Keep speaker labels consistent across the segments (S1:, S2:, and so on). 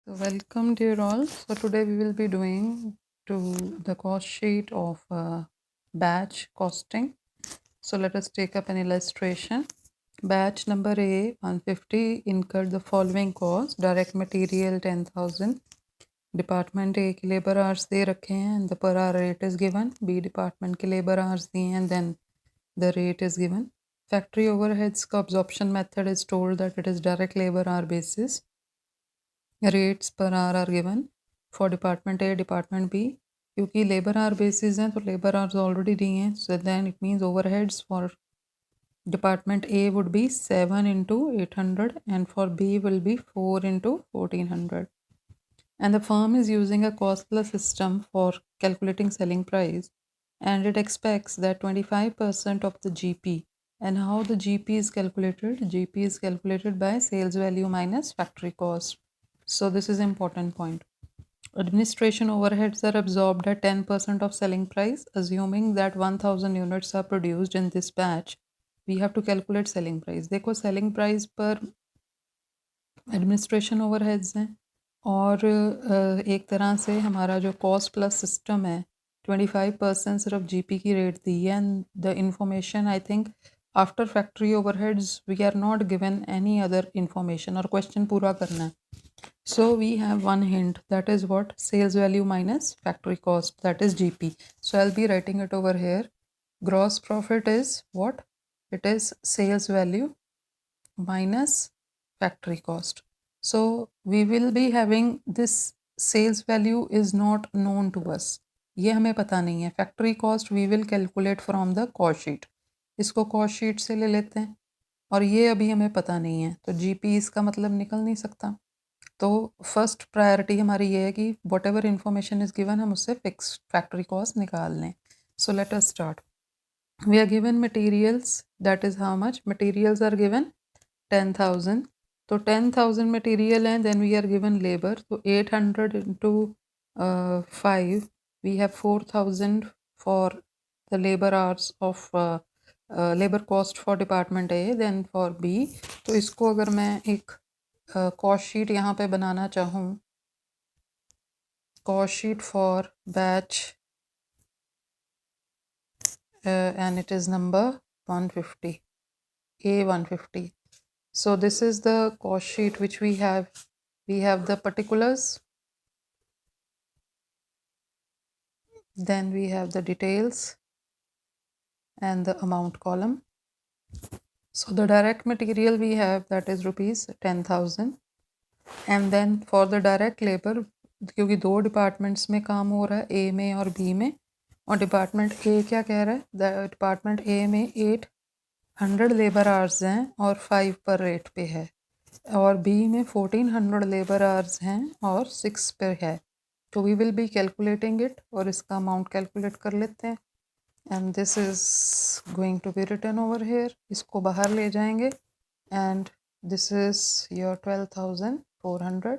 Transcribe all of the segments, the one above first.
S1: So welcome dear all. So today we will be doing to the cost sheet of batch costing. So let us take up an illustration. Batch number A 150 incurred the following cost: direct material 10,000, department A की labor hours दे रखे हैं and the per hour rate is given. B department के labor hours दिए हैं and then the rate is given. Factory overheads का absorption method is told that it is direct labor hour basis. Rates per hour are given for department A department B, क्योंकि labour hour basis हैं तो labour hours already दी हैं, so then it means overheads for department A would be 7 into 800 and for B will be 4 into 1400. And the firm is using a cost plus system for calculating selling price, and it expects that 25% of the GP. And how the GP is calculated? GP is calculated by sales value minus factory cost. So this is important point. Administration overheads are absorbed at 10% of selling price. Assuming that 1000 units are produced in this batch, we have to calculate selling price. देखो selling price पर administration overheads हैं और एक तरह से हमारा जो cost plus system है 25% सिर्फ GP की रेट दी है and the information I think after factory overheads we are not given any other information और question पूरा करना है. So we have one hint, that is what? Sales value minus factory cost, that is GP. So I'll be writing it over here. Gross profit is what? It is sales value minus factory cost. So we will be having this sales value is not known to us. ये हमें पता नहीं है. Factory cost we will calculate from the cost sheet. इसको cost sheet से ले लेते हैं और ये अभी हमें पता नहीं है, तो GP इसका मतलब निकल नहीं सकता. तो फर्स्ट प्रायोरिटी हमारी ये है कि whatever information is given हम उससे फिक्स फैक्ट्री कॉस्ट निकाल लें. So let us start. We are given materials, that is how much materials are given 10,000. तो 10,000 मटेरियल हैं, then we are given labour, तो 800 into 5 we have 4,000 for the labour hours of labour cost for department A. Then for B, तो इसको अगर मैं एक cost sheet यहाँ पे बनाना चाहूँ, cost sheet for batch and it is number 150, A150. So this is the cost sheet which we have. We have the particulars, then we have the details and the amount column. So the direct material we have, that is rupees 10,000, and then for the direct labor, क्योंकि दो departments में काम हो रहा है, ए में और B में, और डिपार्टमेंट ए क्या कह रहा है, डिपार्टमेंट ए में 800 लेबर आवर्स हैं और 5 पर रेट पे है, और बी में 1400 लेबर आवर्स हैं और 6 पे है. तो we will be calculating it और इसका अमाउंट कैलकुलेट कर लेते हैं. And this is going to be written over here. इसको बाहर ले जाएंगे एंड दिस इज़ योर 12,400.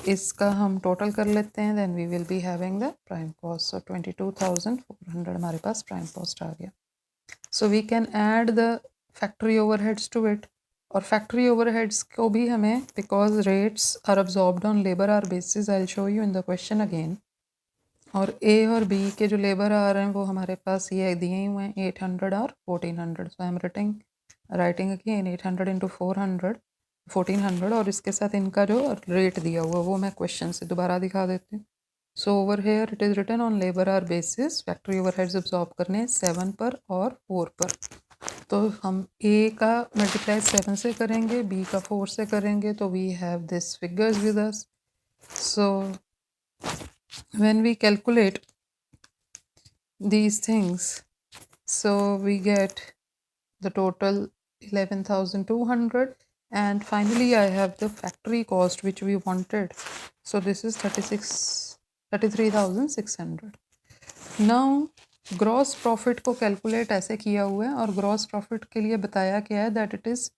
S1: इसका हम टोटल कर लेते हैं, then we will be having the prime cost. So 22,400 हमारे पास प्राइम कॉस्ट आ गया. So we can add the factory overheads to it, और फैक्ट्री ओवरहेड्स को भी हमें, because rates are absorbed on labour hour basis, I will show you in the question again. और ए और बी के जो लेबर आ रहे हैं वो हमारे पास ये दिए ही हुए हैं, 800 और 1400. So I am writing again 800 into 400 1400, और इसके साथ इनका जो रेट दिया हुआ वो मैं क्वेश्चन से दोबारा दिखा देती हूँ. So over here it is written on labour hour basis. Factory overheads absorb करने 7 पर और 4 पर. तो हम ए का मल्टीप्लाई 7 से करेंगे, बी का 4 से करेंगे, तो we have this figures with us. So when we calculate these things, so we get the total 11,200, and finally I have the factory cost which we wanted. So this is 33,600. now gross profit को calculate ऐसे किया हुआ है, और gross profit के लिए बताया गया है that it is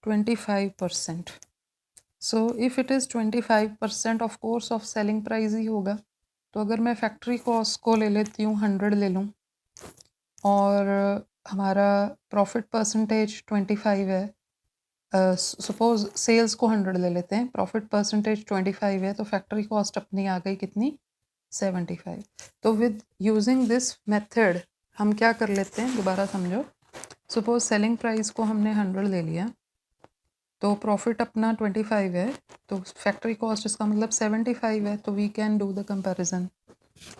S1: 25%. So if it is 25% of course of selling price ही होगा. तो अगर मैं फैक्ट्री कॉस्ट को ले लेती हूँ, 100 ले लूँ, और हमारा प्रॉफिट परसेंटेज 25 है, सपोज सेल्स को 100 ले लेते हैं, प्रॉफिट परसेंटेज 25 है, तो फैक्ट्री कॉस्ट अपनी आ गई कितनी, 75। तो विद यूजिंग दिस मेथड हम क्या कर लेते हैं, दोबारा समझो। सपोज सेलिंग प्राइस को हमने 100 ले लिया, तो प्रॉफिट अपना 25 है, तो फैक्ट्री कॉस्ट इसका मतलब 75 है। तो we can do the comparison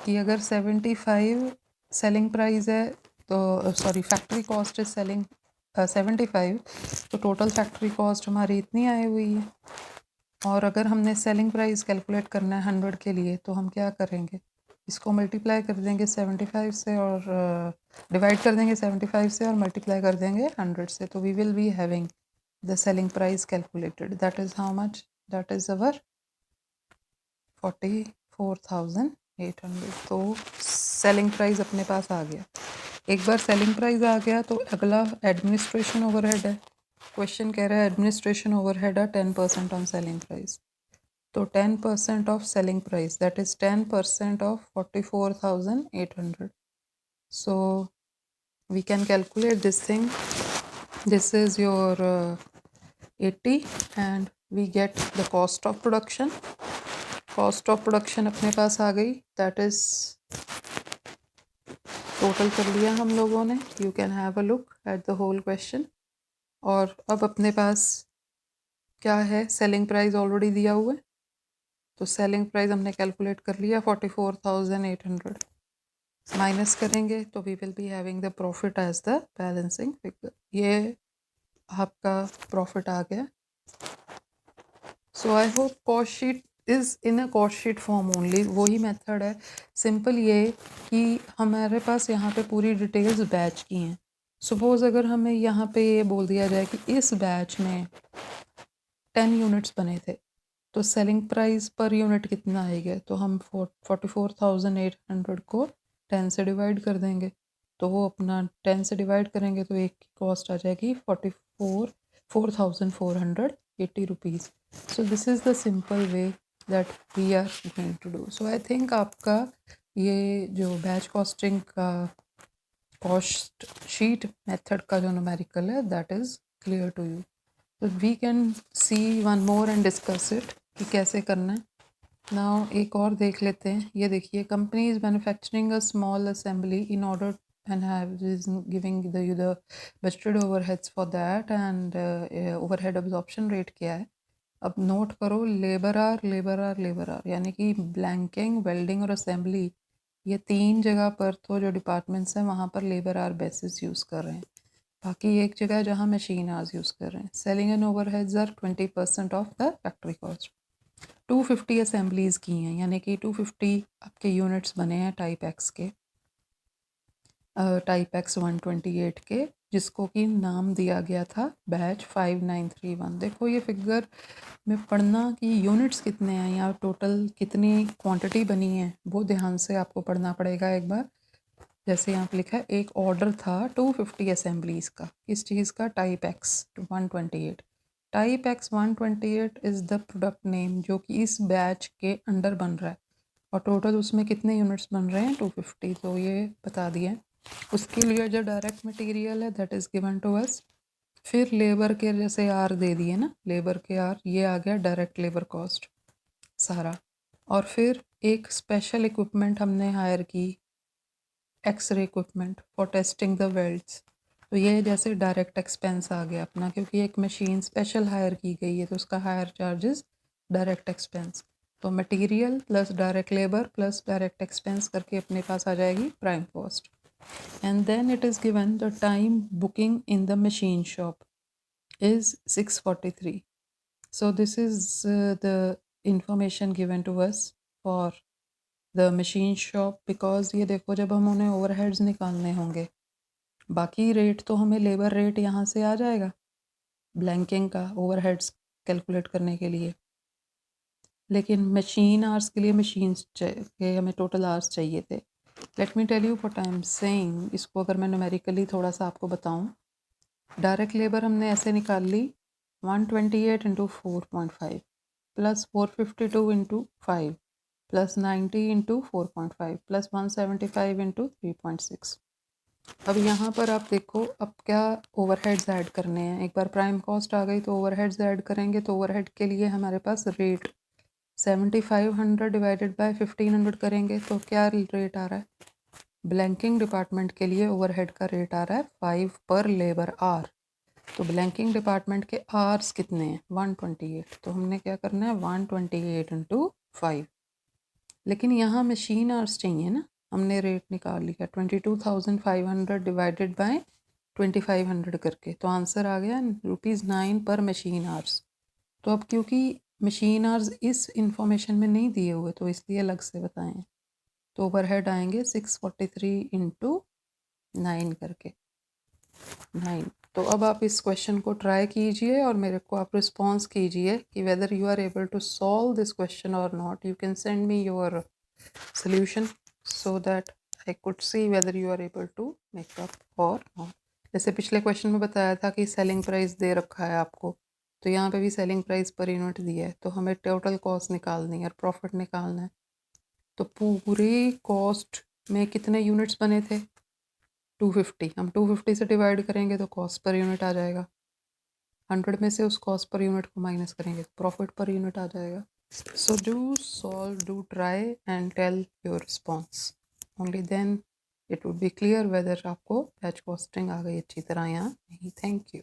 S1: कि अगर 75 सेलिंग प्राइस है, तो sorry factory cost is selling 75, तो टोटल फैक्ट्री कॉस्ट हमारी इतनी आई हुई है। और अगर हमने सेलिंग प्राइस कैलकुलेट करना है 100 के लिए, तो हम क्या करेंगे, इसको मल्टीप्लाई कर देंगे 75 से और डिवाइड कर देंगे 75 से और मल्टीप्लाई कर देंगे 100 से, तो we will be having the selling price calculated, that is how much, that is our 44,800। तो सेलिंग प्राइस अपने पास आ गया। एक बार सेलिंग प्राइस आ गया तो अगला एडमिनिस्ट्रेशन ओवरहेड है। क्वेश्चन कह रहा है एडमिनिस्ट्रेशन ओवरहेड है 10% ऑन सेलिंग प्राइस, तो 10% of selling price that is 10% of 44,800। So we can calculate this thing, this is your 80 and we get the cost of production। cost of production अपने पास आ गई, that is total कर लिया हम लोगों ने। you can have a look at the whole question। और अब अपने पास क्या है, सेलिंग प्राइस ऑलरेडी दिया हुआ है, तो सेलिंग प्राइस हमने कैलकुलेट कर लिया 44,800, माइनस करेंगे तो we will be having the profit as the balancing figure. ये आपका प्रॉफिट आ गया। So I hope cost sheet is in a cost sheet form only, वही मेथड है। सिंपल ये कि हमारे पास यहाँ पे पूरी डिटेल्स बैच की हैं। सपोज़ अगर हमें यहाँ पे ये बोल दिया जाए कि इस बैच में 10 यूनिट्स बने थे, तो सेलिंग प्राइस पर यूनिट कितना आएगा, तो हम 44,800 को 10 से डिवाइड कर देंगे, तो वो अपना 10 से डिवाइड करेंगे तो एक की कॉस्ट आ जाएगी 4,480 rupees. So this is the simple way that we are going to do. So I think आपका ये जो बैच कॉस्टिंग का कॉस्ट शीट मेथड का जो न्यूमेरिकल है that is clear to you. तो we can see one more and discuss it कि कैसे करना है। नाउ एक और देख लेते हैं। ये देखिए, company is manufacturing a small assembly in order and have is giving the budgeted overheads for that and overhead absorption rate क्या है। अब नोट करो, लेबर आर यानी कि ब्लैंकिंग, वेल्डिंग और असेंबली, ये 3 जगह पर तो जो डिपार्टमेंट्स हैं वहाँ पर लेबर आर बेसिस यूज़ कर रहे हैं, बाकी एक जगह जहाँ मशीन आवर्स यूज़ कर रहे हैं। Selling and overheads are 20% of the factory cost. 250 assemblies की हैं, यानी कि 250 आपके यूनिट्स बने हैं टाइप एक्स के, टाइप एक्स 128 के, जिसको कि नाम दिया गया था बैच 5931। देखो ये फिगर में पढ़ना कि यूनिट्स कितने हैं या टोटल कितनी क्वांटिटी बनी है, वो ध्यान से आपको पढ़ना पड़ेगा एक बार। जैसे यहाँ पे लिखा है एक ऑर्डर था 250 असेंबलीज़ का, किस चीज़ का, type X 128। Type X 128 is the product name जो कि इस बैच के अंडर बन रहा है, और टोटल उसमें कितने यूनिट्स बन रहे हैं, 250, तो ये बता दिए। उसके लिए जो डायरेक्ट मटेरियल है that is given to us. फिर लेबर के जैसे आर दे दिए ना, लेबर के आर, ये आ गया डायरेक्ट लेबर कॉस्ट सारा। और फिर एक स्पेशल इक्विपमेंट हमने हायर की, X ray equipment for testing the welds, तो ये जैसे डायरेक्ट एक्सपेंस आ गया अपना, क्योंकि एक मशीन स्पेशल हायर की गई है तो उसका हायर चार्जेस डायरेक्ट एक्सपेंस। तो material plus direct labour plus direct expense करके अपने पास आ जाएगी prime cost. And then it is given the time booking in the machine shop is 6:43. So this is the information given to us for the machine shop, because ये देखो जब हम उन्हें overheads निकालने होंगे, बाकी रेट तो हमें लेबर रेट यहाँ से आ जाएगा ब्लैंकिंग का overheads कैलकुलेट करने के लिए, लेकिन मशीन आवर्स के लिए मशीन के हमें टोटल आवर्स चाहिए थे। Let me tell you what I am saying. इसको अगर मैं न्यूमेरिकली थोड़ा सा आपको बताऊं, डायरेक्ट लेबर हमने ऐसे निकाल ली 128 into 4.5 plus 452 into 5 plus 90 into 4.5 plus 175 into 3.6। अब यहाँ पर आप देखो अब क्या ओवरहेड्स ऐड करने हैं। एक बार प्राइम कॉस्ट आ गई तो ओवरहेड्स ऐड करेंगे। तो ओवरहेड के लिए हमारे पास रेट 7500 डिवाइडेड बाय 1500 करेंगे तो क्या रेट आ रहा है। ब्लैंकिंग डिपार्टमेंट के लिए ओवरहेड का रेट आ रहा है 5 पर लेबर आवर। तो ब्लैंकिंग डिपार्टमेंट के आवर्स कितने हैं 128। तो हमने क्या करना है 128 इंटू 5। लेकिन यहाँ मशीन आवर्स चाहिए ना, हमने रेट निकाल लिया 22,500 डिवाइडेड बाय 2500 करके। तो आंसर आ गया ₹9 पर मशीन आवर्स। तो अब क्योंकि मशीन आवर्स इस इंफॉर्मेशन में नहीं दिए हुए तो इसलिए अलग से बताएं। तो ओवरहेड आएंगे 643 इंटू 9 करके 9। तो अब आप इस क्वेश्चन को ट्राई कीजिए और मेरे को आप रिस्पॉन्स कीजिए कि whether you are able to solve this question और not. You can send me your solution so that I could see whether you are able to make up or not। जैसे पिछले क्वेश्चन में बताया था कि selling price दे रखा है आपको, तो यहाँ पे भी सेलिंग प्राइस पर यूनिट दिया है। तो हमें टोटल कॉस्ट निकालनी है और प्रॉफिट निकालना है। तो पूरी कॉस्ट में कितने यूनिट्स बने थे 250। हम 250 से डिवाइड करेंगे तो कॉस्ट पर यूनिट आ जाएगा। 100 में से उस कॉस्ट पर यूनिट को माइनस करेंगे तो प्रॉफिट पर यूनिट आ जाएगा। So do solve, do try and tell your response. Only then it would be clear whether आपको बैच कॉस्टिंग आ गई अच्छी तरह या नहीं। Thank you.